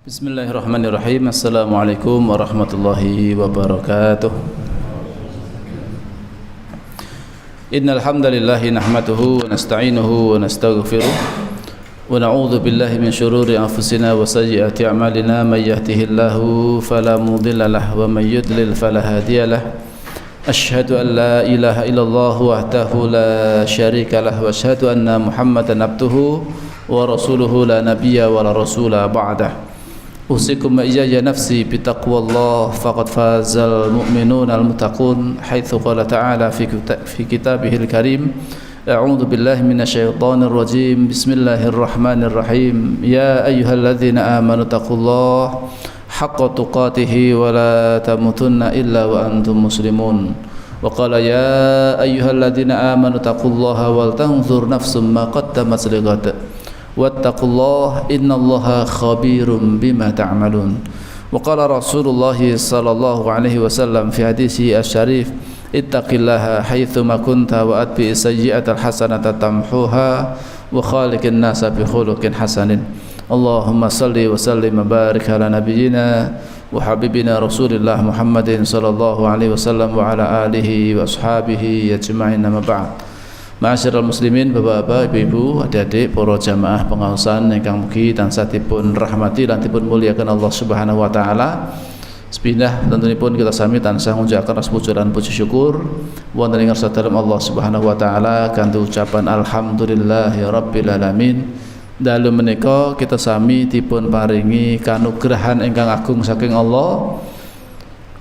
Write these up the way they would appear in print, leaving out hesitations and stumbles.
Bismillahirrahmanirrahim. Assalamualaikum warahmatullahi wabarakatuh. Innal hamdalillahi nahmaduhu wa nasta'inuhu wa nastaghfiruh wa na'udzu billahi min shururi anfusina wa sayyiati a'malina may yahdihillahu fala mudilla lahu wa may yudlil fala hadiyalah. Asyhadu an la ilaha illallah wahdahu la syarika lahu wa asyhadu anna Muhammadan abduhu wa rasuluhu la nabiyya wa la rasula ba'dah. Usikum wa iyaya nafsi bitaqwallah faqad fazal mu'minun al-muttaqun haitsu qala ta'ala fi kitabihil karim a'udzu billahi minasyaitonir rajim bismillahirrahmanirrahim ya ayyuhalladzina amanu taqullaha haqqa tuqatih wa la tamutunna illa wa antum muslimun wa qala ya ayyuhalladzina amanu taqullaha wal tanzur nafsum ma qaddamat lighad wattaqullaha innallaha khabirum bima ta'malun wa qala Rasulullah sallallahu alaihi wasallam fi hadisi asy-syarif ittaqillaha haitsu ma kunta wa atbi sayyi'atal hasanata tamhuha wa khaliqin nasa bi khuluqin hasanin. Allahumma salli wa sallim wa barik ala nabiyyina wa habibina Rasulillah Muhammadin sallallahu alaihi wasallam wa ala alihi wa ashabihi ajma'in. Amma ba'd. Ma'asyiral muslimin, bapak-bapak, ibu-ibu, adik-adik, para jamaah pengaosan ingkang mugi tansah dipun rahmati lan dipun muliakan Allah Subhanahu wa taala. Sepindah tentunipun kita sami tansah ngucapkan rasa puji lan puji syukur wonten ing ngarsa dalem Allah Subhanahu wa taala kanthi ucapan alhamdulillahirabbil alamin. Dalu menika kita sami dipun paringi kanugrahan ingkang agung saking Allah.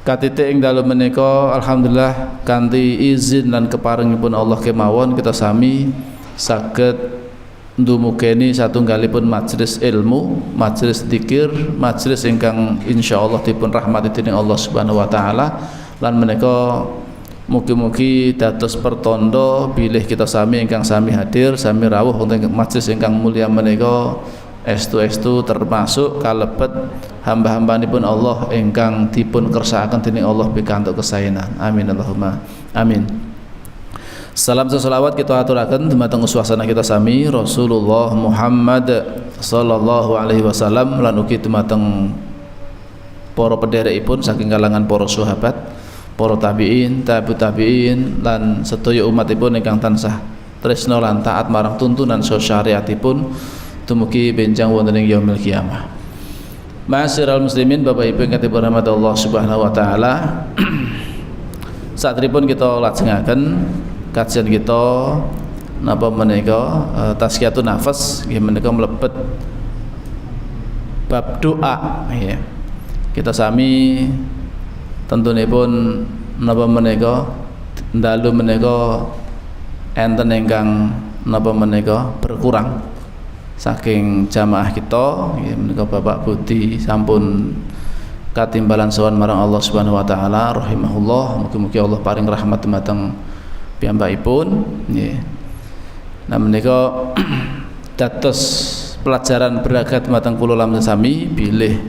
Katitik ing dalem menika alhamdulillah kanthi izin lan keparingipun Allah kemawon kita sami saged ndumugeni satunggalipun majelis ilmu, majelis dzikir, majelis ingkang insyaallah dipun rahmati dening Allah Subhanahu wa taala lan menika mugi-mugi dados pertanda bilih kita sami ingkang sami hadir sami rawuh wonten majelis ingkang mulia menika estu-estu termasuk kalebet hamba-hambanipun Allah ingkang dipun kersakaken dening Allah pikantuk kesaenan. Amin Allahumma amin. Salam selawat kita aturaken dumateng suasana kita sami Rasulullah Muhammad sallallahu alaihi wasallam lan ugi dumateng para pendherekipun saking kalangan para sahabat, para tabi'in, tabi'ut tabi'in lan sedaya umatipun ingkang tansah tresna lan taat marang tuntunan syariatipun dumugi benjang wonten ing yaumil qiyamah. Ma'asyiral muslimin, Bapak Ibu ingkang dirahmati Allah Subhanahu wa taala. Satripun kita lajengaken kajian kita napa menika tazkiyatun nafas nggih menika mlebet bab doa ya. Kita sami tentunipun napa menika dalu menika enten ingkang napa menika berkurang saking jamaah kita ya, menika Bapak Budi sampun katimbalan sowan marang Allah Subhanahu wa taala rahimahullah, mugi-mugi Allah paring rahmat dumateng piyambakipun nggih. Nah menika dados pelajaran beragam dumateng kula lan sami bilih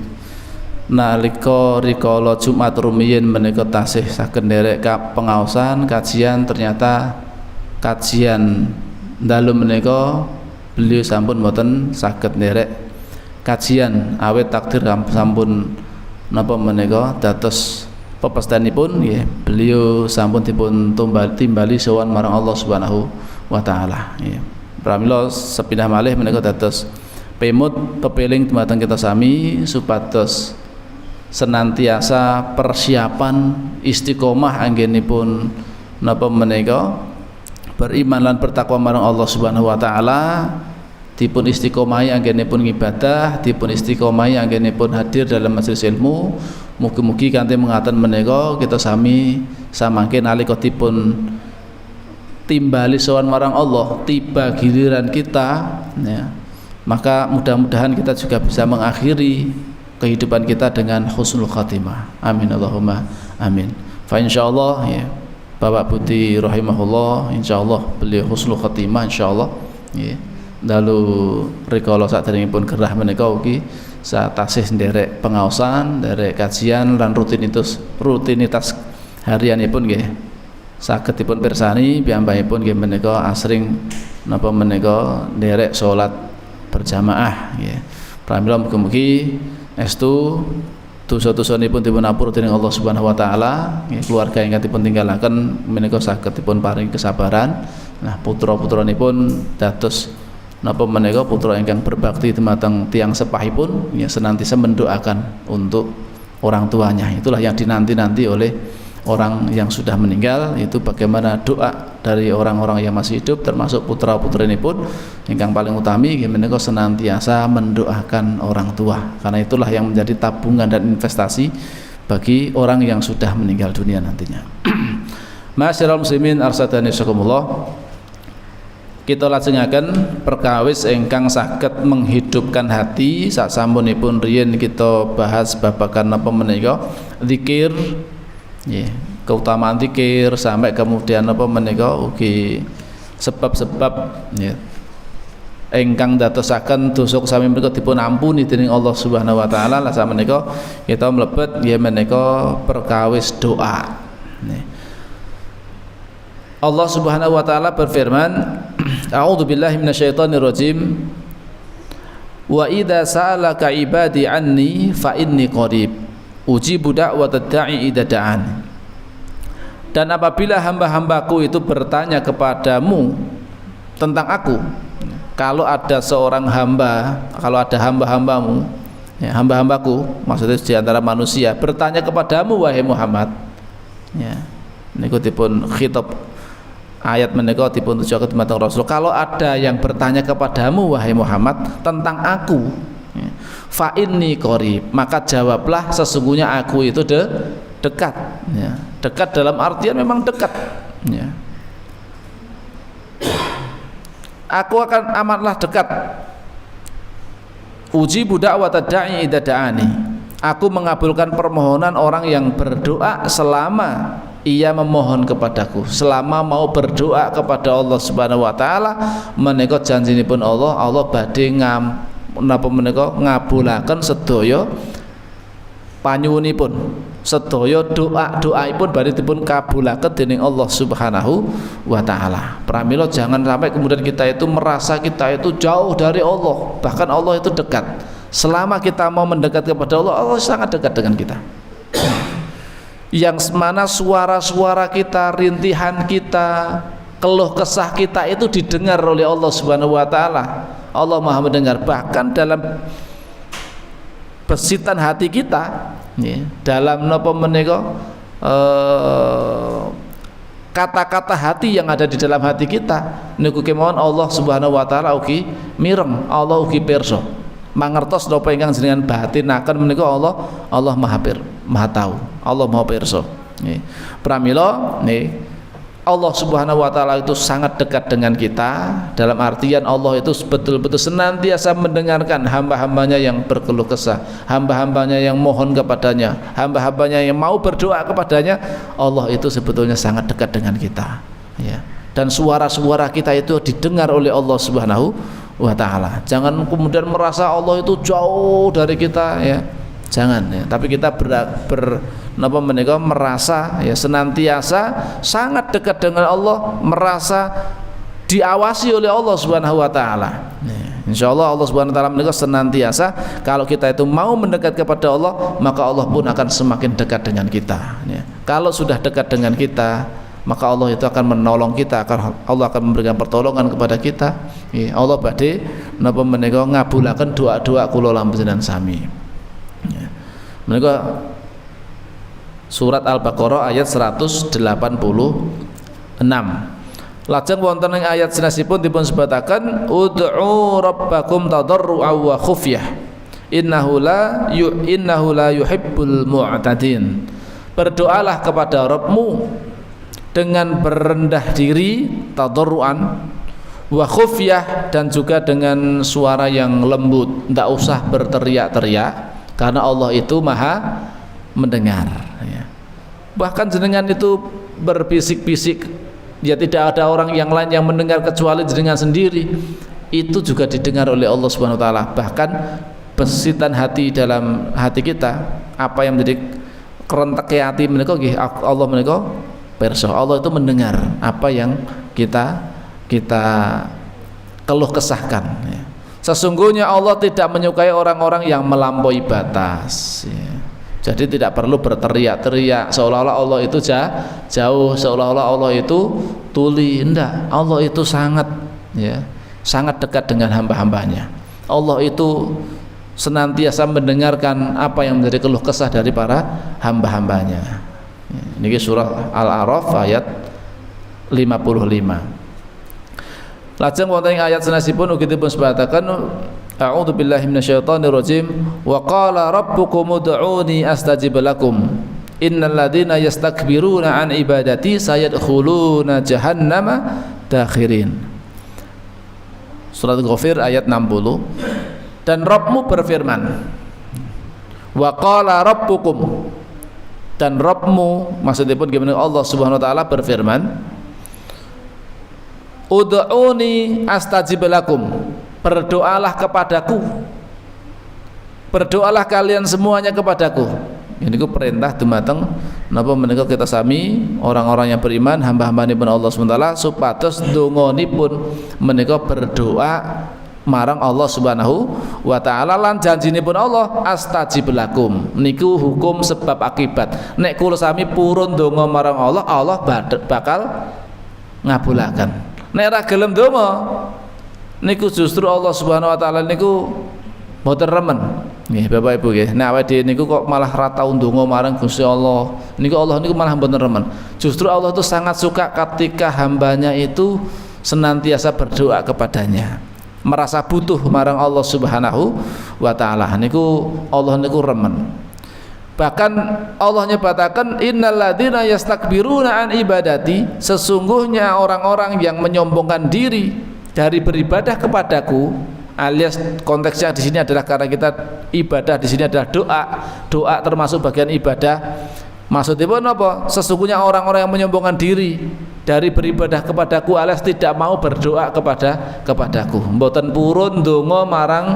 nalika rikala Jumat rumiyin menika tasih saged nderek pengaosan kajian, ternyata kajian dalu menika beliau sampun mboten saged nderek kajian awet takdir sampun napa menika dados pepesthanipun nggih beliau sampun dipun timbali sowan marang Allah Subhanahu wa taala nggih. Pramila sepindah malih menika dados pemut pepeling dumateng kita sami supados senantiasa persiapan istiqomah anggenipun napa menika beriman lan bertakwa marang Allah Subhanahu wa taala, dipun istiqomahi anggenipun ibadah, dipun istiqomahi anggenipun hadir dalam majelis ilmu. Mugi-mugi kanthi mengaten menika kita sami samangke nalika dipun timbali sowan marang Allah, tiba giliran kita ya, maka mudah-mudahan kita juga bisa mengakhiri kehidupan kita dengan husnul khatimah. Amin Allahumma amin. Fa insyaallah ya Bapak Budi rahimahullah insyaallah beliau husnul khatimah insyaallah nggih. Dalu rikala saderengipun gerah menika ugi satasih nderek pengaosan, nderek kajian lan rutinitas harianipun nggih. Saged dipun pirsani piyambakipun nggih menika asring napa menika nderek salat berjamaah nggih. Pramila mugi-mugi estu dosa-dosanipun dipun ampura dening Allah Subhanahu wa taala, keluarga ingkang dipun tinggalaken menika saged dipun paringi kesabaran. Nah, putra-putranipun dados napa menika putra ingkang berbakti dumateng tiyang sepahipun, ya senantiasa mendoakan untuk orang tuanya. Itulah yang dinanti-nanti oleh orang yang sudah meninggal, itu bagaimana doa dari orang-orang yang masih hidup termasuk putra-putranipun ingkang paling utami menika senantiasa mendoakan orang tua, karena itulah yang menjadi tabungan dan investasi bagi orang yang sudah meninggal dunia nantinya. Ma'asyiral muslimin arsadani syakumullah, kita lajengaken perkawis ingkang saged menghidupkan hati. Sasampunipun riyen kita bahas babagan apa menika zikir, keutamaan zikir, sampai kemudian apa menika ugi sebab-sebab ingkang dadosaken dosa sami menika dipun ampuni dening Allah Subhanahu wa taala. Lah sameneika kita mlebet nggih menika perkawis doa. Allah Subhanahu wa taala berfirman, A'udzu billahi minasyaitonir rajim. Wa idza sa'alaka ibadi anni fa inni qarib ujibu da'watad da'i idza da'an. Dan apabila hamba-hambaku itu bertanya kepadamu tentang aku, kalau ada seorang hamba, kalau ada hamba-hambamu, ya, hamba-hambaku maksudnya di antara manusia bertanya kepadamu wahai Muhammad, ya, niku dipun khitab ayat menika dipun tujuaken dumateng Rasul, kalau ada yang bertanya kepadamu wahai Muhammad tentang aku, ya, fa inni qarib, maka jawablah sesungguhnya aku itu dekat, ya. Dekat dalam artian memang dekat, ya. Aku akan amatlah dekat. Ujibu da'watad da'i idza da'ani. Aku mengabulkan permohonan orang yang berdoa selama ia memohon kepadaku, selama mau berdoa kepada Allah Subhanahu wa taala, menika janjinipun Allah badhe napa menika ngabulaken sedaya panyuwunipun, sedaya doa-doaipun badhe dipun kabulaken dening Allah Subhanahu wa taala. Pramila jangan sampai kemudian kita itu merasa kita itu jauh dari Allah, bahkan Allah itu dekat. Selama kita mau mendekat kepada Allah, Allah sangat dekat dengan kita. Yang mana suara-suara kita, rintihan kita, keluh kesah kita itu didengar oleh Allah Subhanahu wa taala. Allah Maha mendengar, bahkan dalam besitan hati kita, ya, dalam napa menika kata-kata hati yang ada di dalam hati kita niku kemawon Allah Subhanahu wa taala ugi mireng, Allah ugi pirsa. Mangertos napa ingkang jenengan batinaken menika Allah Maha tahu, Allah Maha pirsa. Nggih. Pramila nggih, Allah Subhanahu wa taala itu sangat dekat dengan kita, dalam artian Allah itu betul-betul senantiasa mendengarkan hamba-hambanya yang berkeluh kesah, hamba-hambanya yang mohon kepadanya, hamba-hambanya yang mau berdoa kepadanya. Allah itu sebetulnya sangat dekat dengan kita, ya. Dan suara-suara kita itu didengar oleh Allah Subhanahu wa taala. Jangan kemudian merasa Allah itu jauh dari kita, ya. Jangan, ya. Tapi kita merasa, ya, senantiasa sangat dekat dengan Allah, merasa diawasi oleh Allah Subhanahu wa taala. Insyaallah Allah Subhanahu wa taala menika senantiasa kalau kita itu mau mendekat kepada Allah, maka Allah pun akan semakin dekat dengan kita, ya. Kalau sudah dekat dengan kita, maka Allah itu akan menolong kita, Allah akan memberikan pertolongan kepada kita, ya. Allah badhe napa menika ngabulaken doa-doa kula lan panjenengan sami, ya. Menika surat Al-Baqarah ayat 186. Lajeng wonten ing ayat sanesipun dipun sebataken ud'u rabbakum tadarru'an wa khufyah innahu la yuhibbul mu'tadin. Berdoalah kepada Rabbmu dengan berendah diri, tadarruan wa khufyah, dan juga dengan suara yang lembut, tidak usah berteriak-teriak, karena Allah itu Maha mendengar, ya. Bahkan jenengan itu berbisik-bisik, ya, tidak ada orang yang lain yang mendengar kecuali jenengan sendiri, itu juga didengar oleh Allah Subhanahu wa taala. Bahkan besitan hati dalam hati kita, apa yang menjadi kerentek hati menika nggih Allah menika pirsa. Allah itu mendengar apa yang kita keluh kesahkan, ya. Sesungguhnya Allah tidak menyukai orang-orang yang melampaui batas, ya. Jadi tidak perlu berteriak-teriak seolah-olah Allah itu jauh, seolah-olah Allah itu tuli. Enggak, Allah itu sangat, ya, sangat dekat dengan hamba-hambanya. Allah itu senantiasa mendengarkan apa yang menjadi keluh kesah dari para hamba-hambanya. Ini surah Al-A'raf ayat 55. Lajeng wonten ayat sanèsipun ugi dipun sebataken a'udzu billahi minasyaitonir rajim wa qala rabbukum ud'uni astajib lakum innal ladzina yastakbiruna an ibadati sayadkhuluna jahannama dakhirin. Surat Ghafir ayat 60. Dan Rabbmu berfirman, wa qala rabbukum, dan Rabbmu maksudnya pun gimana, Allah Subhanahu wa taala berfirman, ud'uni astajib lakum, berdoalah kepadaku, berdoalah kalian semuanya kepadaku. Ini ku perintah dumateng napa menika kita sami orang-orang yang beriman, hamba-hambanipun Allah Subhanahu wa taala supados dongonipun menika berdoa marang Allah Subhanahu wa taala, lan janjinipun Allah astajib lakum niku hukum sebab akibat. Nek kula sami purun donga marang Allah, Allah bakal ngabulaken. Nek ra gelem donga niku justru Allah Subhanahu wa taala niku mboten remen. Nggih Bapak Ibu nggih. Nek awake dhewe niku kok malah ra tau ndonga marang Gusti Allah, niku Allah niku malah mboten remen. Justru Allah itu sangat suka ketika hambanya itu senantiasa berdoa kepadanya, merasa butuh marang Allah Subhanahu wa taala. Niku Allah niku remen. Bahkan Allah nyebataken innal ladzina yastakbiruna an ibadati, sesungguhnya orang-orang yang menyombongkan diri dari beribadah kepadaku, alias konteksnya di sini adalah karena kita ibadah di sini adalah doa. Doa termasuk bagian ibadah. Maksudnya apa? Sesungguhnya orang-orang yang menyombongkan diri dari beribadah kepadaku alias tidak mau berdoa kepadaku, mboten purun donga marang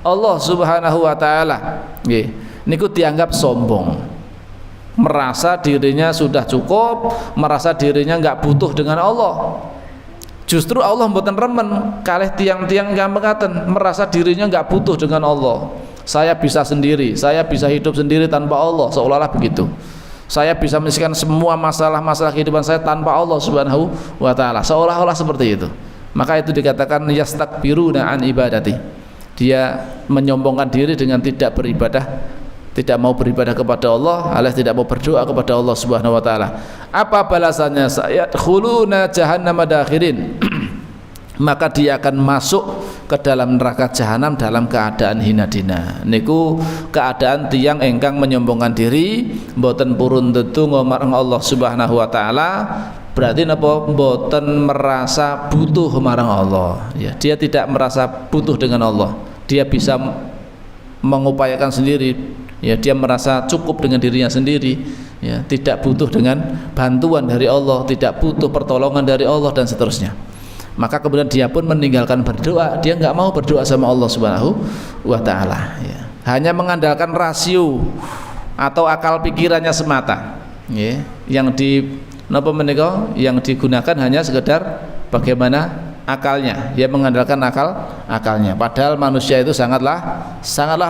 Allah Subhanahu wa taala. Nggih, niku dianggap sombong. Merasa dirinya sudah cukup, merasa dirinya enggak butuh dengan Allah. Justru Allah mboten remen kalih tiang-tiang yang mengatakan merasa dirinya enggak butuh dengan Allah. Saya bisa sendiri, saya bisa hidup sendiri tanpa Allah, seolah-olah begitu. Saya bisa menyelesaikan semua masalah-masalah kehidupan saya tanpa Allah Subhanahu wa taala, seolah-olah seperti itu. Maka itu dikatakan yastakbiruna an ibadati. Dia menyombongkan diri dengan tidak beribadah, tidak mau beribadah kepada Allah, alias tidak mau berdoa kepada Allah Subhanahu wa taala. Apa balasannya? Sayadkhuluna jahannama dakhirin. Maka dia akan masuk ke dalam neraka jahanam dalam keadaan hina dina. Niku keadaan tiang engkang menyombongkan diri, mboten purun ndedonga marang Allah Subhanahu wa taala. Berarti napa? Mboten merasa butuh marang Allah. Ya, dia tidak merasa butuh dengan Allah. Dia bisa mengupayakan sendiri. Ya, dia merasa cukup dengan dirinya sendiri. Ya, tidak butuh dengan bantuan dari Allah, tidak butuh pertolongan dari Allah dan seterusnya. Maka kemudian dia pun meninggalkan berdoa, dia nggak mau berdoa sama Allah Subhanahu wa taala, ya. Hanya mengandalkan rasio atau akal pikirannya semata, ya. Yang digunakan hanya sekedar bagaimana akalnya, dia mengandalkan akalnya. Padahal manusia itu sangatlah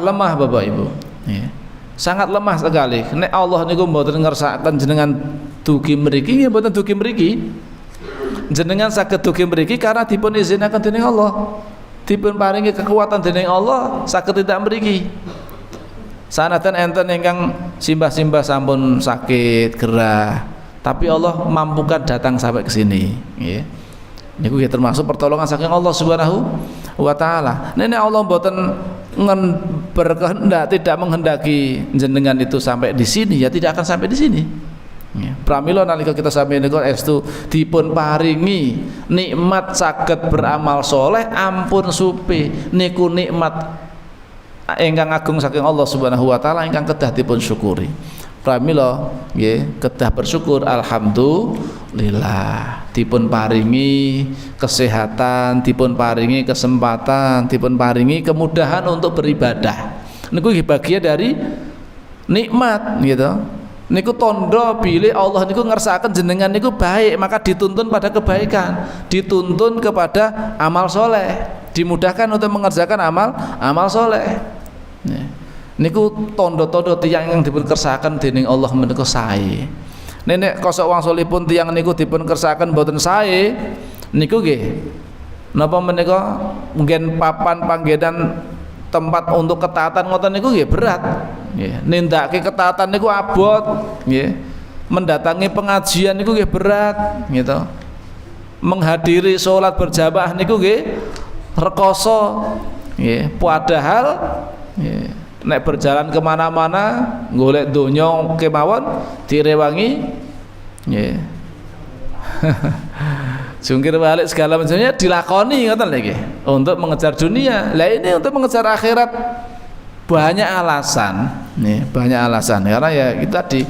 lemah Bapak Ibu, ya. Sangat lemah sekali. Nek Allah niku mboten ngersakaken jenengan dugi mriki, nggih mboten dugi mriki. Jenengan saged dugi mriki karena dipun izinaken dening Allah, dipun paringi kekuatan dening Allah saged tidak mriki. Sanatan enten ingkang simbah-simbah sampun sakit gerah, tapi Allah mampukan datang sampai ke sini, nggih. Niku termasuk pertolongan saking Allah Subhanahu wa taala. Nek Allah mboten berkehendak, tidak menghendaki jenengan itu sampai di sini, ya tidak akan sampai di sini. Ya, pramila nalika kita sami niku estu dipun paringi nikmat saged beramal soleh, ampun supe niku nikmat ingkang agung saking Allah Subhanahu wa taala ingkang kedah dipun syukuri. Pramila nggih kedah bersyukur, alhamdulillah dipun paringi kesehatan, dipun paringi kesempatan, dipun paringi kemudahan untuk beribadah. Niku bagian dari nikmat gitu. Niku tondo bilih Allah niku ngersakaken jenengan niku baik, maka dituntun pada kebaikan, dituntun kepada amal soleh, dimudahkan untuk mengerjakan amal soleh. Niku tondo-tondo tiyang yang dipun kersakaken dening Allah menika sae. Nek kosok wangsulipun tiyang niku dipun kersakaken boten sae, niku nggih napa menika mungkin papan panggenan tempat untuk ketaatan ngoten niku nggih berat. Nggih, nindakake ketaatan niku abot, nggih. Mendatangi pengajian niku nggih berat, gitu. Menghadiri salat berjamaah niku nggih rekoso, nggih. Padahal nggih nek berjalan kemana-mana golek donya kemawon direwangi nggih jungkir balik segala macamnya dilakoni ngoten lagi untuk mengejar dunia. Lah ini untuk mengejar akhirat banyak alasan nih, banyak alasan karena ya kita di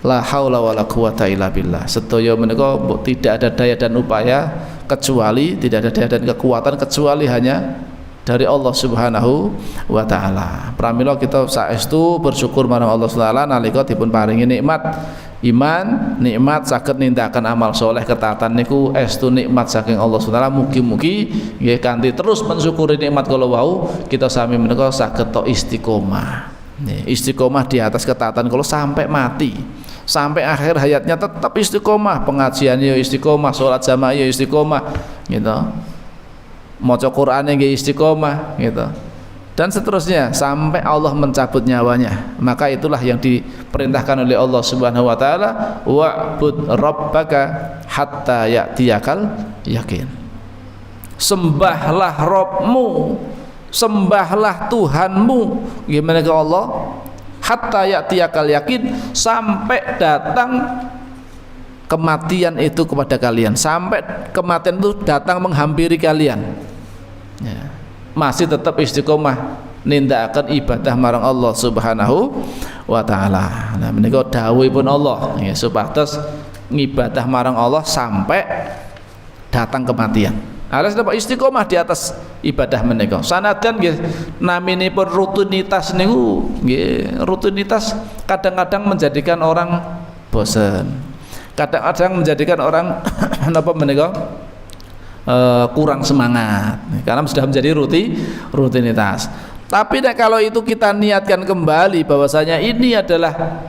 la haula wala quwata illa billah. Sedaya menika tidak ada daya dan upaya kecuali tidak ada daya dan kekuatan kecuali hanya dari Allah Subhanahu wa taala. Pramila kita saestu bersyukur marang Allah taala nalika dipun paringi nikmat iman, nikmat saged nindakaken amal soleh ketaatan niku estu nikmat saking Allah taala. Mugi-mugi nggih kanthi terus mensyukuri nikmat kala wau kita sami menika saged to istiqomah. Istiqomah di atas ketaatan kala sampai mati. Sampai akhir hayatnya tetap istiqomah, pengajiannya istiqomah, salat jamaah istiqomah gitu. Maca Qur'ane nggih istiqomah gitu. Dan seterusnya sampai Allah mencabut nyawanya. Maka itulah yang diperintahkan oleh Allah Subhanahu wa taala, wa'bud rabbaka hatta ya'tiyakal yakin. Sembahlah Rabbmu, sembahlah Tuhanmu, gimana ke Allah? Hatta ya'tiyakal yakin, sampai datang kematian itu kepada kalian, sampai kematian itu datang menghampiri kalian ya. Masih tetap istiqomah nindakaken ibadah marang Allah Subhanahu wa taala. Nah menika dawuhipun Allah ya, supados ngibadah marang Allah sampai datang kematian. Harus dapat istiqomah di atas ibadah menika. Sanajan nggih naminipun rutinitas niku nggih, rutinitas kadang-kadang menjadikan orang bosan. Kadang-kadang menjadikan orang apa menika kurang semangat karena sudah menjadi rutinitas. Tapi kalau itu kita niatkan kembali bahwasanya ini adalah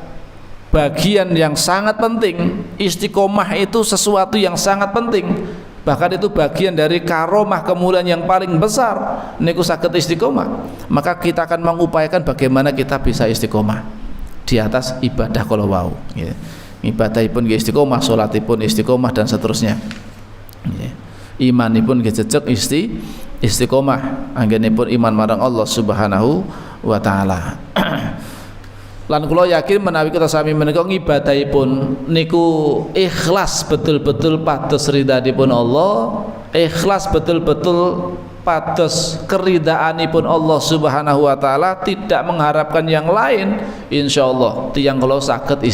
bagian yang sangat penting, istiqomah itu sesuatu yang sangat penting, bahkan itu bagian dari karomah kemuliaan yang paling besar niku saged istiqomah. Maka kita akan mengupayakan bagaimana kita bisa istiqomah di atas ibadah kala wau ya. Ibadahipun nggih istiqomah, salatipun istiqomah dan seterusnya. Imanipun nggih jejeg istiqomah, anggenipun iman marang Allah Subhanahu wa taala. Lan kula yakin menawi kita sami menika ngibadahipun niku ikhlas betul-betul pados ridhanipun Allah, ikhlas betul-betul pados keridaanipun Allah Subhanahu wa taala, tidak mengharapkan yang lain, insyaallah tiyang kula saged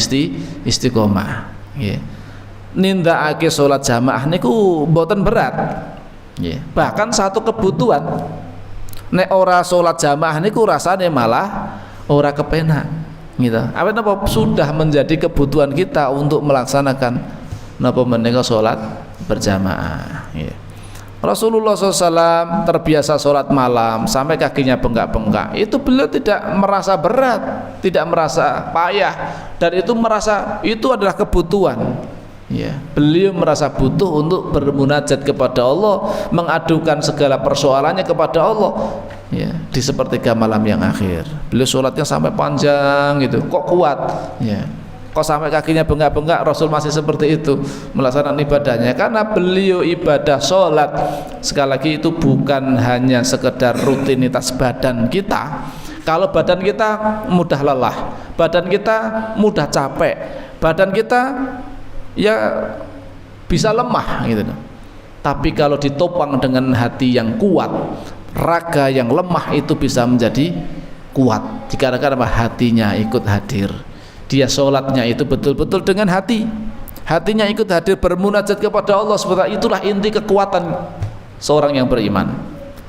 istiqomah nggih. Nindakake salat jamaah niku mboten berat nggih. Bahkan satu kebutuhan. Nek ora salat jamaah niku rasane malah ora kepenak gitu. Apa napa sudah menjadi kebutuhan kita untuk melaksanakan napa menika salat berjamaah nggih. Rasulullah SAW terbiasa sholat malam sampai kakinya bengkak-bengkak. Itu beliau tidak merasa berat, tidak merasa payah, dan itu merasa itu adalah kebutuhan. Ya, beliau merasa butuh untuk bermunajat kepada Allah, mengadukan segala persoalannya kepada Allah. Ya, di sepertiga malam yang akhir, beliau sholatnya sampai panjang gitu. Kok kuat? Ya. Kok sampai kakinya bengkak-bengkak, Rasul masih seperti itu melaksanakan ibadahnya, karena beliau ibadah sholat sekali lagi itu bukan hanya sekedar rutinitas badan kita. Kalau badan kita mudah lelah, badan kita mudah capek, badan kita ya bisa lemah gitu. Tapi kalau ditopang dengan hati yang kuat, raga yang lemah itu bisa menjadi kuat dikarenakan hatinya ikut hadir. Dia sholatnya itu betul-betul dengan hati, hatinya ikut hadir bermunajat kepada Allah SWT. Itulah inti kekuatan seorang yang beriman,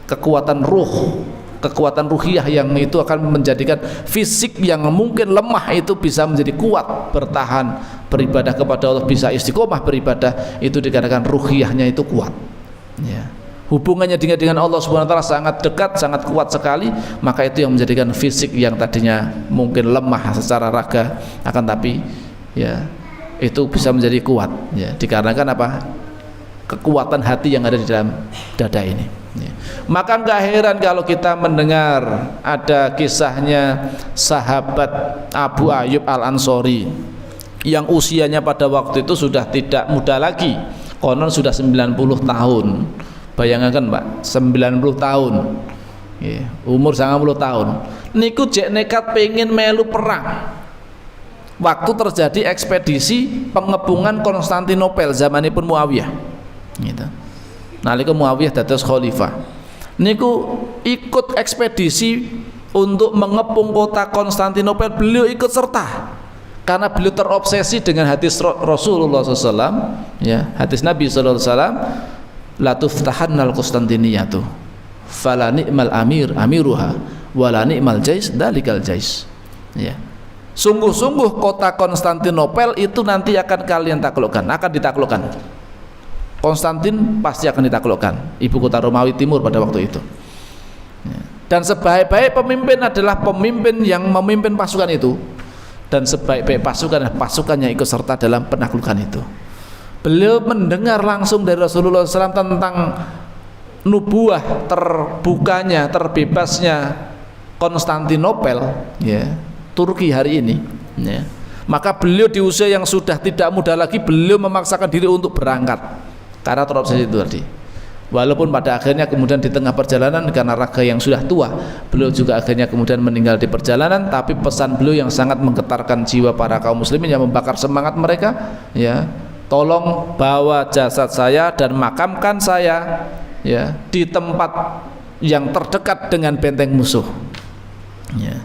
kekuatan ruh, kekuatan ruhiyah yang itu akan menjadikan fisik yang mungkin lemah itu bisa menjadi kuat, bertahan beribadah kepada Allah, bisa istiqomah beribadah, itu dikarenakan ruhiyahnya itu kuat ya. hubungannya dengan Allah Subhanahu wa taala sangat dekat, sangat kuat sekali, maka itu yang menjadikan fisik yang tadinya mungkin lemah secara raga akan tapi ya itu bisa menjadi kuat ya, dikarenakan apa? Kekuatan hati yang ada di dalam dada ini ya. Maka enggak heran kalau kita mendengar ada kisahnya sahabat Abu Ayyub Al-Ansori yang usianya pada waktu itu sudah tidak muda lagi, konon sudah 90 tahun. Bayangkan Pak, 90 tahun ya, umur 90 tahun niku jek nekat pengen melu perang waktu terjadi ekspedisi pengepungan Konstantinopel zamanipun Muawiyah gitu. Nalika Muawiyah dados khalifah niku ikut ekspedisi untuk mengepung kota Konstantinopel, beliau ikut serta karena beliau terobsesi dengan hadis Rasulullah SAW ya, hadis Nabi SAW, la tuftahannal Konstantiniyatu fala ni'mal amiruha wala ni'mal jais dalikal jais ya. Sungguh-sungguh kota Konstantinopel itu nanti akan kalian taklukkan, akan ditaklukkan. Konstantin pasti akan ditaklukkan, ibu kota Romawi Timur pada waktu itu. Dan sebaik-baik pemimpin adalah pemimpin yang memimpin pasukan itu, dan sebaik-baik pasukan adalah pasukan yang ikut serta dalam penaklukan itu. Beliau mendengar langsung dari Rasulullah SAW tentang nubuah terbukanya, terbebasnya Konstantinopel, ya, Turki hari ini. Ya. Maka beliau di usia yang sudah tidak muda lagi, beliau memaksakan diri untuk berangkat karena terobsesi itu tadi. Walaupun pada akhirnya kemudian di tengah perjalanan karena raga yang sudah tua, beliau juga akhirnya kemudian meninggal di perjalanan. Tapi pesan beliau yang sangat menggetarkan jiwa para kaum muslimin, yang membakar semangat mereka, ya, tolong bawa jasad saya dan makamkan saya ya di tempat yang terdekat dengan benteng musuh ya.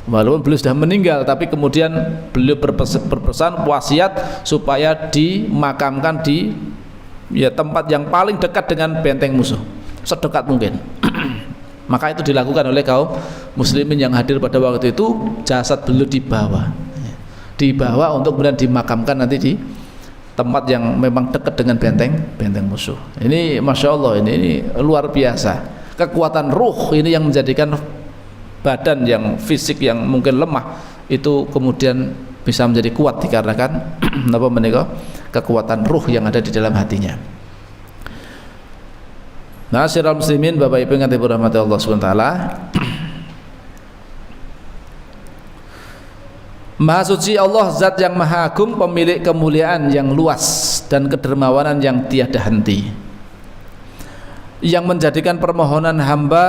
Walaupun beliau sudah meninggal, tapi kemudian beliau berpesan wasiat supaya dimakamkan di ya tempat yang paling dekat dengan benteng musuh, sedekat mungkin. Maka itu dilakukan oleh kaum muslimin yang hadir pada waktu itu. Jasad beliau dibawa untuk kemudian dimakamkan nanti di tempat yang memang dekat dengan benteng musuh. Ini masya Allah, ini luar biasa kekuatan ruh ini yang menjadikan badan yang fisik yang mungkin lemah itu kemudian bisa menjadi kuat dikarenakan apa menika kekuatan ruh yang ada di dalam hatinya. Ma'asyiral muslimin, Bapak Ibu yang dirahmati Allah Subhanahu wa taala. Maha suci Allah, zat yang maha agung, pemilik kemuliaan yang luas dan kedermawanan yang tiada henti, yang menjadikan permohonan hamba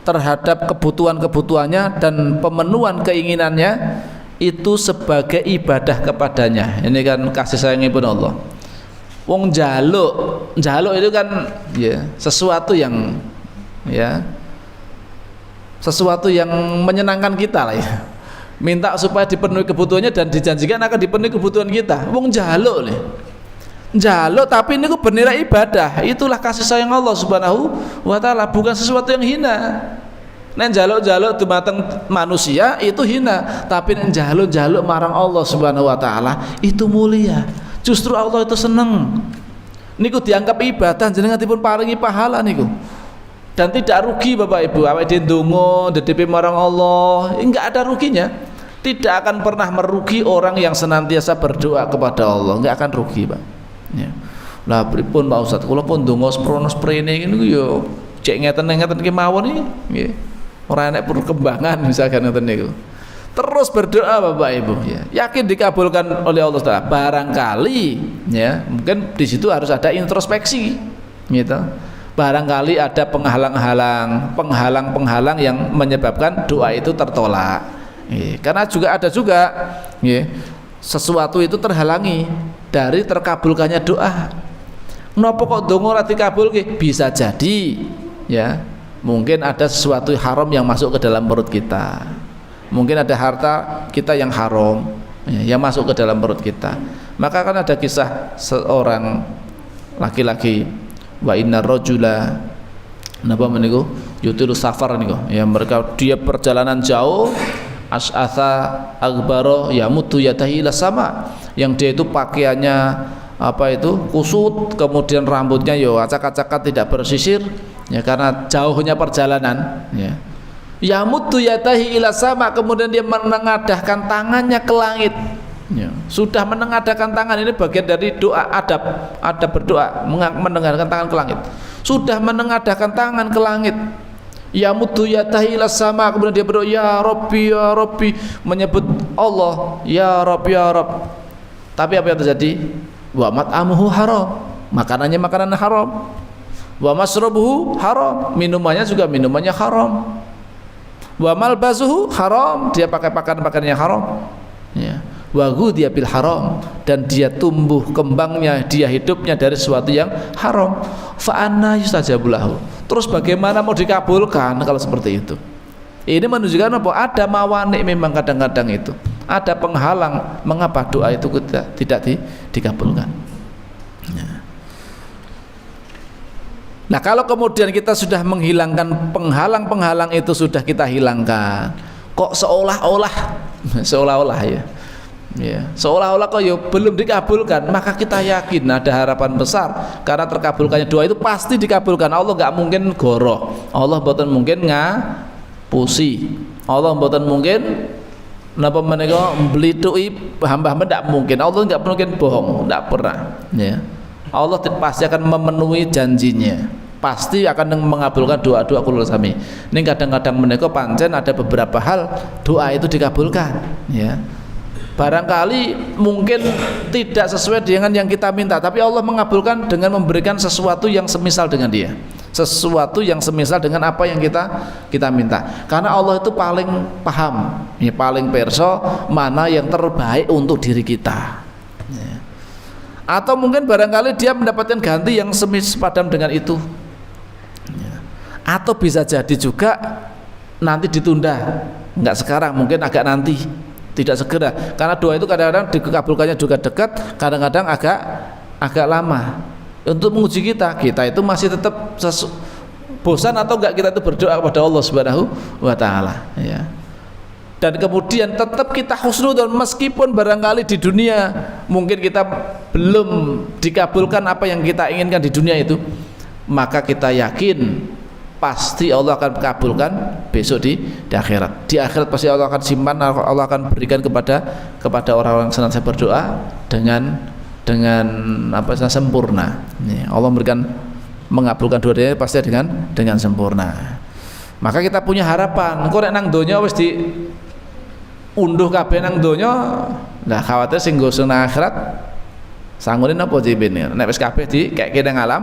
terhadap kebutuhan-kebutuhannya dan pemenuhan keinginannya itu sebagai ibadah kepadanya. Ini kan kasih sayangipun Allah. Wong njaluk itu kan ya sesuatu yang ya sesuatu yang menyenangkan kita lah ya. Minta supaya dipenuhi kebutuhannya dan dijanjikan akan dipenuhi kebutuhan kita. Wong njaluk nih. Njaluk tapi ini ku bernilai ibadah. Itulah kasih sayang Allah Subhanahu wa taala, bukan sesuatu yang hina. Nek njaluk-njaluk dumateng manusia itu hina, tapi nek njaluk-njaluk marang Allah Subhanahu wa taala itu mulia. Justru Allah itu seneng. Niku dianggap ibadah, jenengan dipun paringi pahala niku. Dan tidak rugi Bapak Ibu, awake dhewe ndonga ndedhepe marang Allah, enggak ada ruginya. Tidak akan pernah merugi orang yang senantiasa berdoa kepada Allah, enggak akan rugi, Pak. Ya. Lah pripun Pak Ustaz, kula pun ndonga sprono sprene niku yo cek ngeten-ngeten ki mawon iki, nggih. Ora enek perkembangan misalkan ngoten niku. Terus berdoa Bapak Ibu ya. Yakin dikabulkan oleh Allah Taala. Barangkali ya, mungkin di situ harus ada introspeksi gitu. Barangkali ada penghalang-penghalang yang menyebabkan doa itu tertolak. Karena juga ada sesuatu itu terhalangi dari terkabulkannya doa. Napa kok donga ora dikabulke? Bisa jadi ya, mungkin ada sesuatu haram yang masuk ke dalam perut kita. Mungkin ada harta kita yang haram ya, yang masuk ke dalam perut kita. Maka kan ada kisah seorang laki-laki, wa inna rajula napa meniku yutilu safar niku ya, dia perjalanan jauh, as'atha agbaro yamutu yatahi ila sama, yang dia itu pakaiannya apa itu kusut, kemudian rambutnya yo acak-acakan tidak bersisir ya karena jauhnya perjalanan ya. Yamuddu yadahi ila sama, kemudian dia menengadahkan tangannya ke langit ya. Sudah menengadahkan tangan, ini bagian dari doa, adab berdoa, menengadahkan tangan ke langit. Sudah menengadahkan tangan ke langit, yamuddu yadahi ila sama, kemudian dia berdoa ya Rabbi, menyebut Allah ya Rabbi ya Rabb. Tapi apa yang terjadi? Wa mat'amuhu haram, makanannya makanan haram. Wa masrabuhu haram, minumannya juga minumannya haram. Wa malbasuhu haram, dia pakai pakaian yang haram ya. Wa ghudhiya bil haram, dan dia tumbuh kembangnya, dia hidupnya dari sesuatu yang haram. Fa anna yustajabu lahu, terus bagaimana mau dikabulkan kalau seperti itu? Ini menunjukkan apa? Ada mawani memang kadang-kadang itu, ada penghalang mengapa doa itu tidak dikabulkan ya. Nah kalau kemudian kita sudah menghilangkan penghalang-penghalang itu, sudah kita hilangkan, kok seolah-olah ya seolah-olah kok ya belum dikabulkan, maka kita yakin ada harapan besar karena terkabulkannya doa itu pasti dikabulkan. Allah nggak mungkin goroh, Allah mboten mungkin ngapusi, Allah mboten mungkin napa menika mblithuki hamba-hamba, ndak mungkin. Allah nggak mungkin bohong, ndak pernah ya. Allah pasti akan memenuhi janjinya, pasti akan mengabulkan doa-doa kula sami. Ini kadang-kadang menika pancen ada beberapa hal doa itu dikabulkan ya. Barangkali mungkin tidak sesuai dengan yang kita minta, tapi Allah mengabulkan dengan memberikan sesuatu yang semisal dengan dia, sesuatu yang semisal dengan apa yang kita minta. Karena Allah itu paling paham ya, paling perso mana yang terbaik untuk diri kita ya. Atau mungkin barangkali dia mendapatkan ganti yang sepadam dengan itu ya. Atau bisa jadi juga nanti ditunda, enggak sekarang, mungkin agak nanti, tidak segera. Karena doa itu kadang-kadang dikabulkannya juga dekat, kadang-kadang agak lama. Untuk menguji kita itu masih tetap bosan atau enggak kita itu berdoa kepada Allah Subhanahu wa taala ya. Dan kemudian tetap kita husnudzon, meskipun barangkali di dunia mungkin kita belum dikabulkan apa yang kita inginkan di dunia itu, maka kita yakin pasti Allah akan kabulkan besok di akhirat. Di akhirat pasti Allah akan simpan, Allah akan berikan kepada orang-orang yang senantiasa berdoa dengan apa sempurna. Allah mengabulkan doanya pasti dengan sempurna. Maka kita punya harapan. Kok nek nang donya wis di unduh kabeh nang donya, lah khawatir sing nggo nang akhirat sanggune napa jiben. Nek wis kabeh dikeke nang alam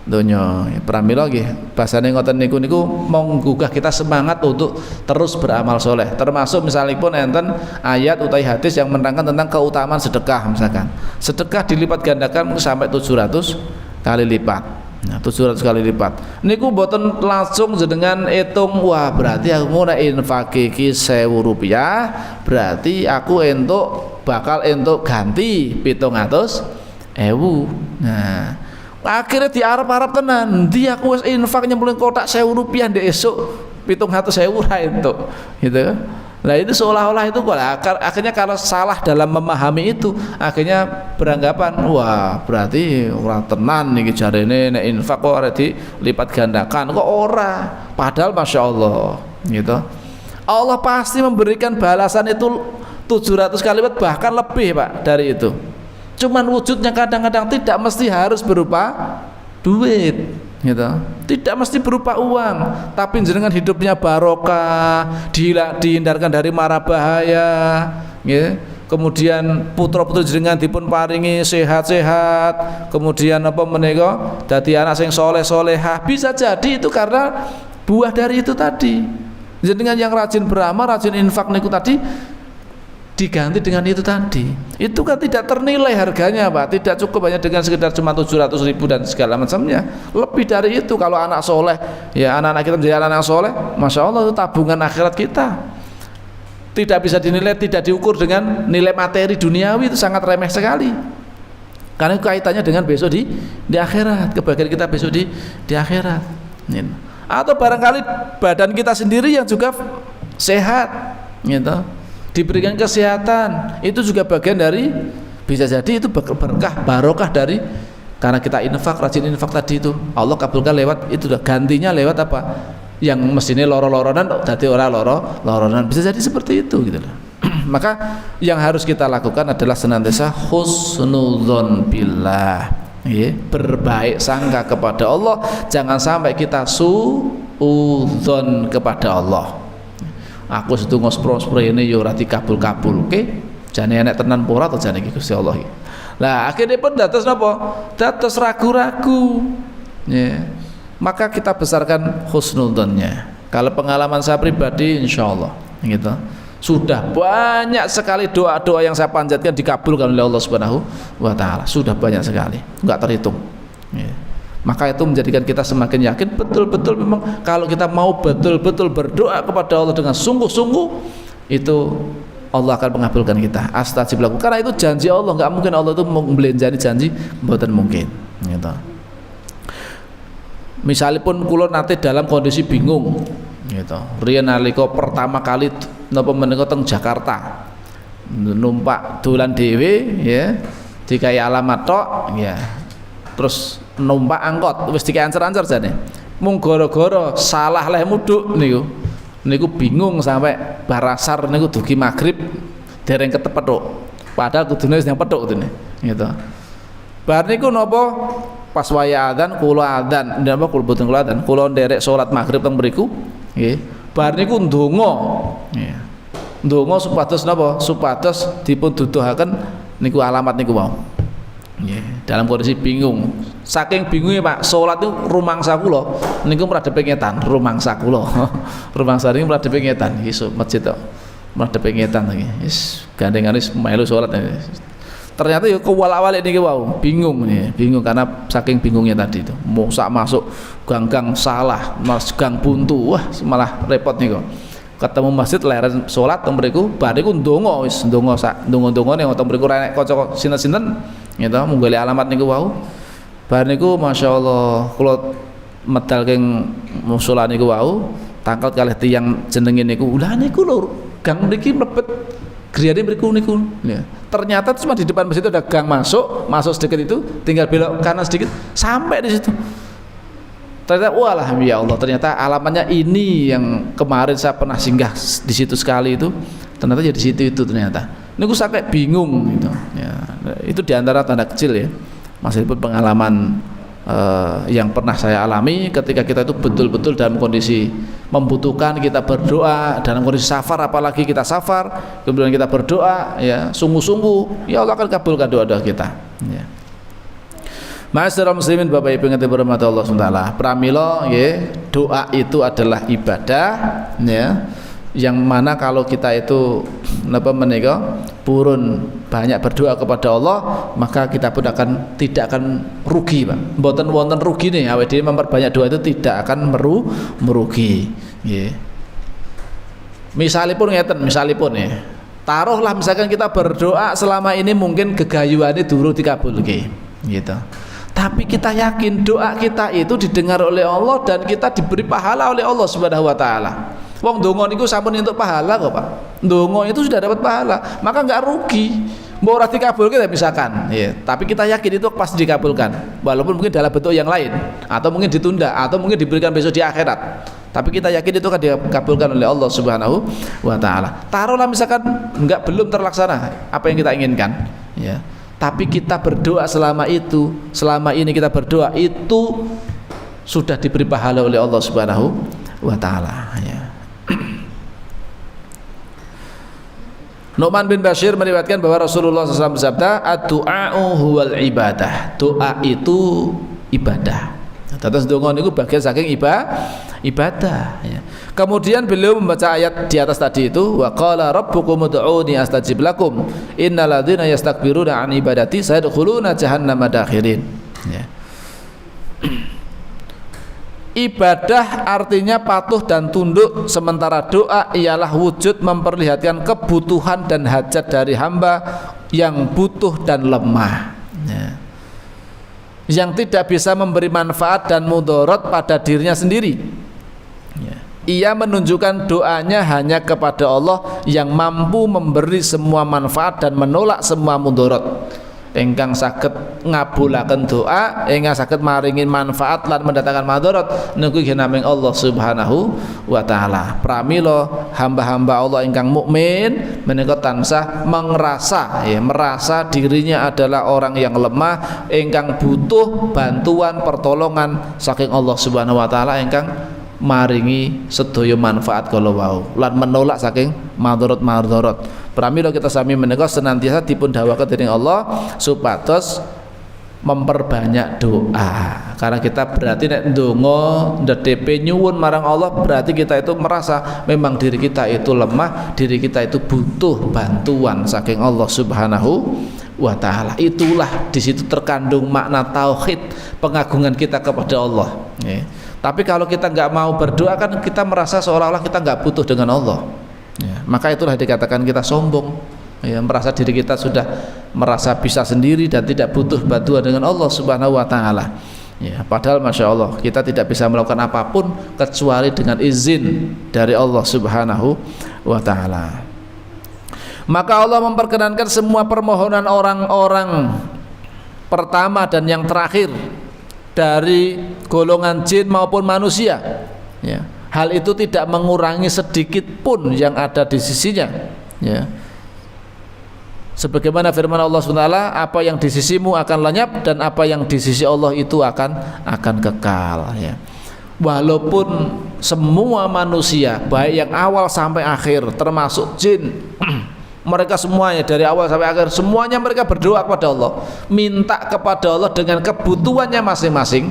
donya. Pramila nggih, basane ngoten niku mau nggugah kita semangat untuk terus beramal soleh. Termasuk misalipun enten ayat utawi hadis yang menerangkan tentang keutamaan sedekah, misalkan. Sedekah dilipat gandakan sampai 700 kali lipat. Nah, 700 kali lipat. Niku mboten langsung jenengan hitung, wah berarti aku mau infak iki 1000 rupiah, berarti aku bakal entuk ganti 700.000. Nah, akhirnya diarep-arep tenan, ndi aku wis infak nyemplung kotak 1000 rupiah ndek esuk 700.000 ra entuk, gitu kan. Nah itu seolah-olah itu akhirnya kalau salah dalam memahami itu, akhirnya beranggapan wah berarti ora tenan niki jarene nek infak kok ora dilipat gandakan, kok ora, padahal Masya Allah gitu. Allah pasti memberikan balasan itu 700 kali lipat, bahkan lebih Pak dari itu. Cuman wujudnya kadang-kadang tidak mesti harus berupa duit gitu. Tidak mesti berupa uang, tapi jenengan hidupnya barokah, dihindarkan dari mara bahaya ya. Kemudian putra-putri jenengan dipun paringi sehat-sehat, kemudian apa menika dadi anak sing soleh-solehah. Bisa jadi itu karena buah dari itu tadi. Jenengan yang rajin beramal, rajin infak niku tadi diganti dengan itu tadi. Itu kan tidak ternilai harganya Pak, tidak cukup hanya dengan sekedar cuma 700.000 dan segala macamnya. Lebih dari itu kalau anak soleh ya, anak-anak kita menjadi anak soleh, Masya Allah itu tabungan akhirat kita. Tidak bisa dinilai, tidak diukur dengan nilai materi duniawi, itu sangat remeh sekali. Karena kaitannya dengan besok di akhirat, kebahagiaan kita besok di akhirat. Atau barangkali badan kita sendiri yang juga sehat gitu, diberikan kesehatan, itu juga bagian dari Bisa jadi itu berkah barokah dari karena kita infak, rajin infak tadi itu. Allah kabulkan lewat itu, gantinya lewat apa? Yang mestinya loro-loronan dadi ora loronan. Bisa jadi seperti itu gitu loh. Maka yang harus kita lakukan adalah senantiasa husnudzon billah, berbaik sangka kepada Allah. Jangan sampai kita suudzon kepada Allah. Aku sedungo spro-spro ini yo ora dikabul-kabul, oke? Jane enek tenan pora atau jane iki Gusti Allah iki. Lah akhirnya pun dados napa? Dados ragu-ragu. Ya. Maka kita besarkan husnudzonnya. Kalau pengalaman saya pribadi insyaallah gitu. Sudah banyak sekali doa-doa yang saya panjatkan dikabulkan oleh Allah Subhanahu wa taala. Sudah banyak sekali, enggak terhitung. Ya. Maka itu menjadikan kita semakin yakin betul-betul memang kalau kita mau betul-betul berdoa kepada Allah dengan sungguh-sungguh, itu Allah akan mengabulkan kita. Astajib lakum. Karena itu janji Allah, nggak mungkin Allah itu membelanjani janji, mboten mungkin. Gitu. Misalipun kula nate dalam kondisi bingung, gitu. Riyen nalika pertama kali napa menika teng Jakarta, numpak dolan dhewe, ya, dikai alamat tok, ya. Terus numpak angkot, wis dikai ancer-ancer jane. Mung gara-gara salah leh mudhuk niku bingung sampai barasar niku dugi maghrib dereng ketepethuk. Padahal kudune wis nyepethuk kudune. Gitu. Bar niku napa pas waya adzan kula adzan, napa kula boten kula adzan, kula nderek salat maghrib teng mriku, nggih. Bar niku ndonga. Nggih. Ndonga supados napa? Supados dipun duduhaken niku alamat niku wau. Nggih, dalam kondisi bingung. Saking bingungnya Pak, salat itu rumangsa kula niku mradhepe ngetan, rumangsa kula. Rumangsa niku mradhepe ngetan, iso masjid tok. Mradhepe ngetan iki. Wis gandengane melu salat. Ternyata ya kewala-walik niki wau, bingung nih, bingung karena saking bingungnya tadi itu. Mau sak masuk gang-gang salah, mas gang buntu, wah malah repot niku. Ketemu masjid leren salat teng mriku, bar niku ndonga wis ndonga sak ndonga-ndongane teng mriku ra nek kanca sinten-sinten gitu menggolek alamat niku wau. Bar niku masyaallah kula medal keng musala niku wau, tangkal kalih tiyang jenenge niku. Lah niku lho gang mriki mlebet griyane mriku niku. Ya. Ternyata cuma di depan masjid itu ada gang masuk sedikit itu tinggal belok kanan sedikit sampai di situ. Ternyata walah ya Allah, ternyata alamatnya ini yang kemarin saya pernah singgah di situ sekali itu, ternyata ya di situ itu ternyata. Niku sampai bingung gitu. Ya, itu diantara tanda kecil ya. Meskipun pengalaman yang pernah saya alami ketika kita itu betul-betul dalam kondisi membutuhkan, kita berdoa dalam kondisi safar, apalagi kita safar kemudian kita berdoa ya sungguh-sungguh, ya Allah akan kabulkan doa-doa kita ya. Ma'asyiral muslimin, Bapak Ibu yang dirahmati Allah SWT, pramila ya, doa itu adalah ibadah ya, yang mana kalau kita itu napa menika purun banyak berdoa kepada Allah, maka kita pun tidak akan rugi, Pak. Mboten wonten rugi nih, awake dhewe memperbanyak doa itu tidak akan merugi. Nggih. Misalipun ngeten, misalipun ya. Taruhlah misalkan kita berdoa selama ini mungkin gegayuhane durung dikabulke, gitu. Tapi kita yakin doa kita itu didengar oleh Allah dan kita diberi pahala oleh Allah Subhanahu wa taala. Wong ndonga niku sampun entuk pahala kok, Pak. Ndonga itu sudah dapat pahala, maka enggak rugi. Mbok ora dikabulke misalkan, ya. Tapi kita yakin itu pasti dikabulkan. Walaupun mungkin dalam bentuk yang lain atau mungkin ditunda atau mungkin diberikan besok di akhirat. Tapi kita yakin itu akan dikabulkan oleh Allah Subhanahu wa taala. Taruhlah misalkan belum terlaksana apa yang kita inginkan, ya. Tapi kita berdoa selama ini kita berdoa itu sudah diberi pahala oleh Allah Subhanahu wa taala, ya. Nu'man bin Bashir meriwayatkan bahwa Rasulullah SAW bersabda, "Ad-du'a'u huwal ibadah." Doa itu ibadah. Terus donga niku bagian saking ibadah ya. Kemudian beliau membaca ayat di atas tadi itu, wa qala rabbukum ud'uni astajib lakum innal ladzina yastakbiruna an ibadati sayadkhuluna jahannama dakhirin ya. Ibadah artinya patuh dan tunduk, sementara doa ialah wujud memperlihatkan kebutuhan dan hajat dari hamba yang butuh dan lemah ya, yang tidak bisa memberi manfaat dan mudarat pada dirinya sendiri ya. Ia menunjukkan doanya hanya kepada Allah yang mampu memberi semua manfaat dan menolak semua mudarat. ingkang saged ngabulaken doa, ingkang saged maringi manfaat lan mendatangkan madharat niku namung Allah Subhanahu wa taala. Pramila hamba-hamba Allah ingkang mukmin menika tansah merasa dirinya adalah orang yang lemah ingkang butuh bantuan pertolongan saking Allah Subhanahu wa taala ingkang maringi sedaya manfaat kala wau lan menolak saking madharat-madharat. Pramila kita sami menika senantiasa dipun dawuhaken dening Allah supados memperbanyak doa. Karena kita berarti nek ndonga ndedhepe nyuwun marang Allah berarti kita itu merasa memang diri kita itu lemah, diri kita itu butuh bantuan saking Allah Subhanahu wa taala. Itulah di situ terkandung makna tauhid, pengagungan kita kepada Allah. Tapi kalau kita nggak mau berdoa kan kita merasa seolah-olah kita nggak butuh dengan Allah. Maka itulah dikatakan kita sombong. Merasa diri kita sudah merasa bisa sendiri dan tidak butuh bantuan dengan Allah Subhanahu wa taala. Padahal Masya Allah kita tidak bisa melakukan apapun kecuali dengan izin dari Allah Subhanahu wa taala. Maka Allah memperkenankan semua permohonan orang-orang pertama dan yang terakhir dari golongan jin maupun manusia. Hal itu tidak mengurangi sedikit pun yang ada di sisinya. Sebagaimana firman Allah SWT, apa yang di sisimu akan lenyap dan apa yang di sisi Allah itu akan kekal. Walaupun semua manusia baik yang awal sampai akhir termasuk jin mereka semuanya dari awal sampai akhir semuanya mereka berdoa kepada Allah, minta kepada Allah dengan kebutuhannya masing-masing,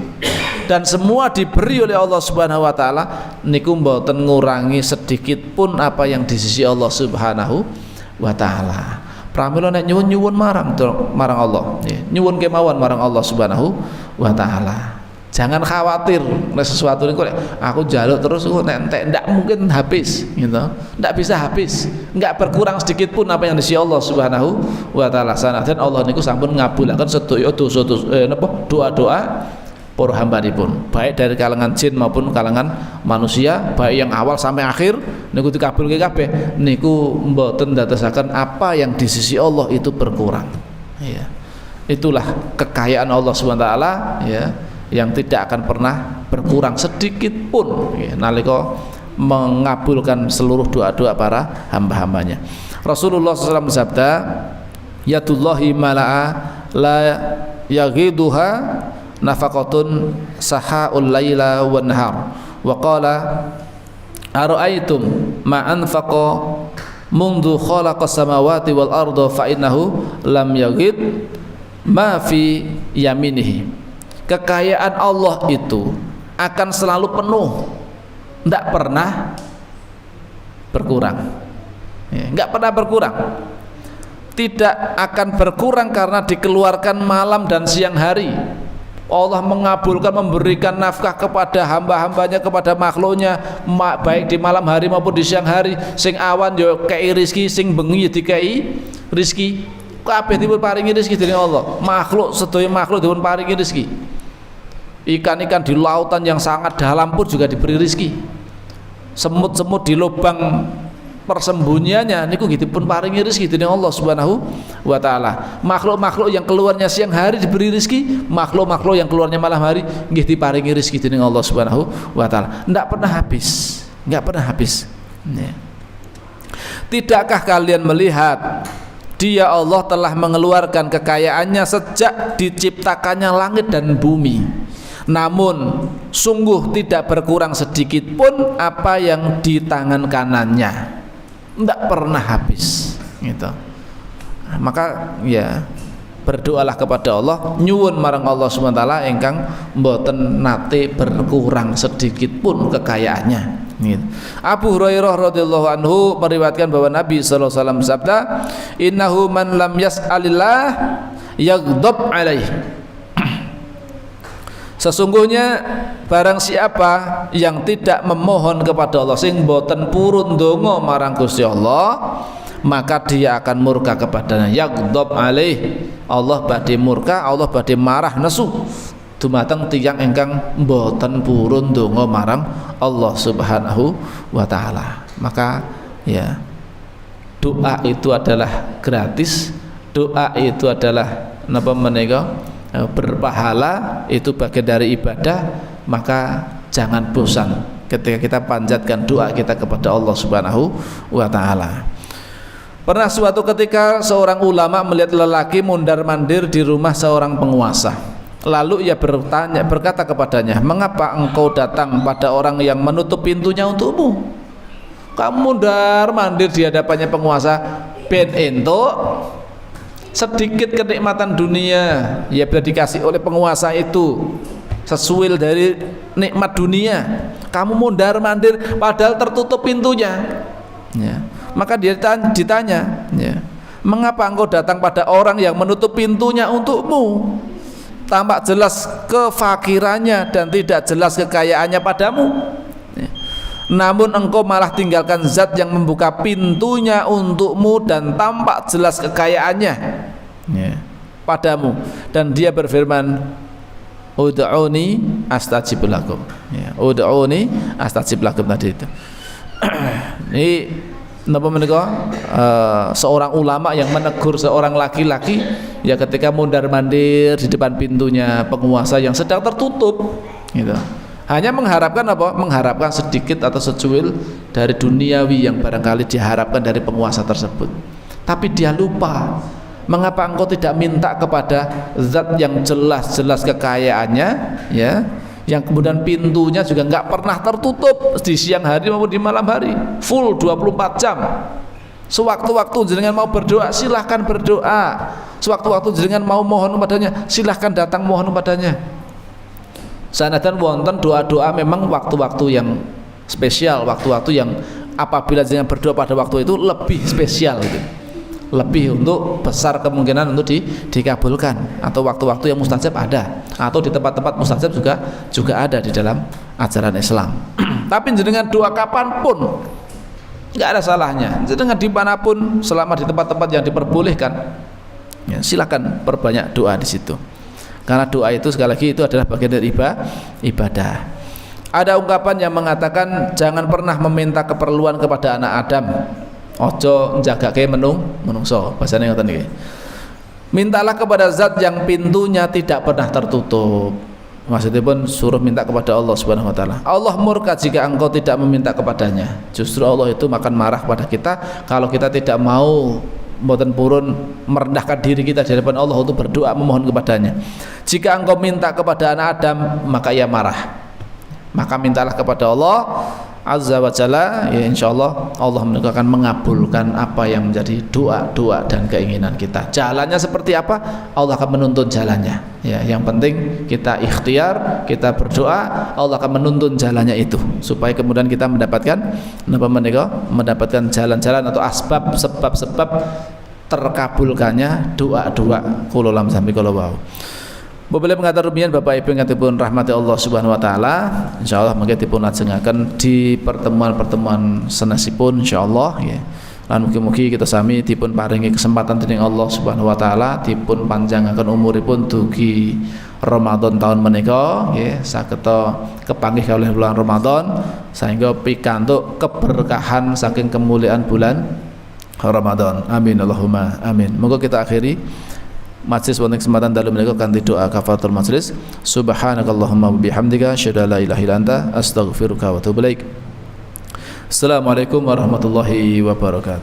dan semua diberi oleh Allah Subhanahu wa taala niku mboten ngurangi sedikit pun apa yang di sisi Allah Subhanahu wa taala. Pramila nek nyuwun marang Allah, nyuwun kemawon marang Allah Subhanahu wa taala. Jangan khawatir nek sesuatu niku aku njaluk terus nek entek ndak mungkin habis gitu. Ndak bisa habis, enggak berkurang sedikit pun apa yang di Allah Subhanahu wa taala. Sanajan Allah niku sampun ngabulaken sedaya doa-doa para hambanipun, baik dari kalangan jin maupun kalangan manusia, baik yang awal sampai akhir niku dikabulke kabeh. Niku mboten ndadosaken apa yang di sisi Allah itu berkurang. Itulah kekayaan Allah Subhanahu wa taala yang tidak akan pernah berkurang sedikit pun nalika mengabulkan seluruh doa-doa para hamba-hambanya. Rasulullah SAW bersabda, yadullahi mala'a la yaghiduha nafaqatun sahaul laila wan nahar wa qala ara'aytum ma anfaqa mundu khalaqas samawati wal arda fa innahu lam yaghid ma fi yaminihi. Kekayaan Allah itu akan selalu penuh, tidak pernah berkurang, tidak pernah berkurang, tidak akan berkurang karena dikeluarkan malam dan siang hari. Allah mengabulkan, memberikan nafkah kepada hamba-hambanya, kepada makhluknya, baik di malam hari maupun di siang hari. Sing awan yo kei rizki, sing bengi dikei rizki. Kabeh dipun paringi rizki dening Allah. Makhluk sedaya makhluk dipun paringi rizki. Ikan-ikan di lautan yang sangat dalam pun juga diberi rizki. Semut-semut di lubang persembunyiannya niku dipun paringi rizki dening Allah Subhanahu wa taala. Makhluk-makhluk yang keluarnya siang hari diberi rizki, makhluk-makhluk yang keluarnya malam hari nggih diparingi rizki dening Allah Subhanahu wa taala. Enggak pernah habis, enggak pernah habis. Tidakkah kalian melihat Dia Allah telah mengeluarkan kekayaannya sejak diciptakannya langit dan bumi. Namun sungguh tidak berkurang sedikit pun apa yang di tangan kanannya, tidak pernah habis gitu. Maka berdoalah kepada Allah, nyuwun marang Allah SWT ingkang mboten nate berkurang sedikit pun kekayaannya gitu. Abu Hurairah radhiyallahu anhu meriwayatkan bahwa Nabi sallallahu alaihi wasallam bersabda, innahu man lam yas'alillah yaghdab alaihi. Sesungguhnya barang siapa yang tidak memohon kepada Allah, sing boten purun ndonga marang Gusti Allah, maka dia akan murka kepadanya. Yaghdab alaih, Allah badhe murka, Allah badhe marah nesu dumateng tiyang ingkang boten purun ndonga marang Allah Subhanahu wa taala. Maka doa itu adalah gratis, doa itu adalah napa menika berpahala, itu bagian dari ibadah, maka jangan bosan ketika kita panjatkan doa kita kepada Allah Subhanahu wa taala. Pernah suatu ketika seorang ulama melihat lelaki mondar-mandir di rumah seorang penguasa. Lalu ia berkata kepadanya, "Mengapa engkau datang pada orang yang menutup pintunya untukmu? Kamu mondar-mandir di hadapannya penguasa, ben entuk sedikit kenikmatan dunia ya bila dikasih oleh penguasa itu sesuai dari nikmat dunia. Kamu mondar-mandir padahal tertutup pintunya." Ya. Maka dia ditanya, ya, "Mengapa engkau datang pada orang yang menutup pintunya untukmu? Tampak jelas kefakirannya dan tidak jelas kekayaannya padamu. Ya. Namun engkau malah tinggalkan zat yang membuka pintunya untukmu dan tampak jelas kekayaannya, ya, padamu." Dan dia berfirman, "Ud'uni astajib lakum." Ya, ud'uni astajib lakum tadi itu. Ini napa menika seorang ulama yang menegur seorang laki-laki ya ketika mondar-mandir di depan pintunya penguasa yang sedang tertutup gitu. Hanya mengharapkan apa? Mengharapkan sedikit atau secuil dari duniawi yang barangkali diharapkan dari penguasa tersebut. Tapi dia lupa, mengapa engkau tidak minta kepada zat yang jelas-jelas kekayaannya, ya, yang kemudian pintunya juga nggak pernah tertutup di siang hari maupun di malam hari, full 24 jam. Sewaktu-waktu jenengan mau berdoa silahkan berdoa, sewaktu-waktu jenengan mau mohon kepadanya silahkan datang mohon kepadanya. Sanadyan wonten doa-doa memang waktu-waktu yang spesial, waktu-waktu yang apabila jenengan berdoa pada waktu itu lebih spesial gitu, lebih untuk besar kemungkinan untuk dikabulkan, atau waktu-waktu yang mustajab ada, atau di tempat-tempat mustajab juga ada di dalam ajaran Islam. Tapi jenengan doa kapanpun nggak ada salahnya, jenengan dimanapun selama di tempat-tempat yang diperbolehkan, ya, silakan perbanyak doa di situ, karena doa itu sekali lagi itu adalah bagian dari ibadah. Ada ungkapan yang mengatakan jangan pernah meminta keperluan kepada anak Adam, ojo njagake menungso, bahasane ngoten niki. Mintalah kepada zat yang pintunya tidak pernah tertutup. Maksudnya pun suruh minta kepada Allah Subhanahu wa taala. Allah murka jika engkau tidak meminta kepadanya. Justru Allah itu akan marah pada kita kalau kita tidak mau mboten purun merendahkan diri kita di hadapan Allah untuk berdoa memohon kepadanya. Jika engkau minta kepada anak Adam, maka ia marah. Maka mintalah kepada Allah Azza wa Jalla, ya insyaallah Allah akan mengabulkan apa yang menjadi doa-doa dan keinginan kita. Jalannya seperti apa? Allah akan menuntun jalannya. Ya, yang penting kita ikhtiar, kita berdoa, Allah akan menuntun jalannya itu supaya kemudian kita mendapatkan mendapatkan jalan-jalan atau asbab sebab-sebab terkabulkannya doa-doa. Kula lam sami kula wau. Boleh mengatur rumiyin Bapak Ibu ingkang dipun rahmati Allah Subhanahu wa taala. Insyaallah mangke dipun lajengaken di pertemuan-pertemuan sanesipun insyaallah ya. Lan mugi-mugi kita sami dipun paringi kesempatan dening Allah Subhanahu wa taala dipun panjangaken umuripun dugi Ramadan tahun menika nggih sageta kepanggih kalih bulan Ramadan sehingga pikantuk keberkahan saking kemuliaan bulan Ramadan. Amin Allahumma amin. Moga kita akhiri majlis wonten kesempatan dalu menika kanthi doa kafaratul majlis. Subhanakallahumma wa bihamdika asyhadu an la ilaha illa anta astaghfiruka wa atubu ilaik. Assalamualaikum warahmatullahi wabarakatuh.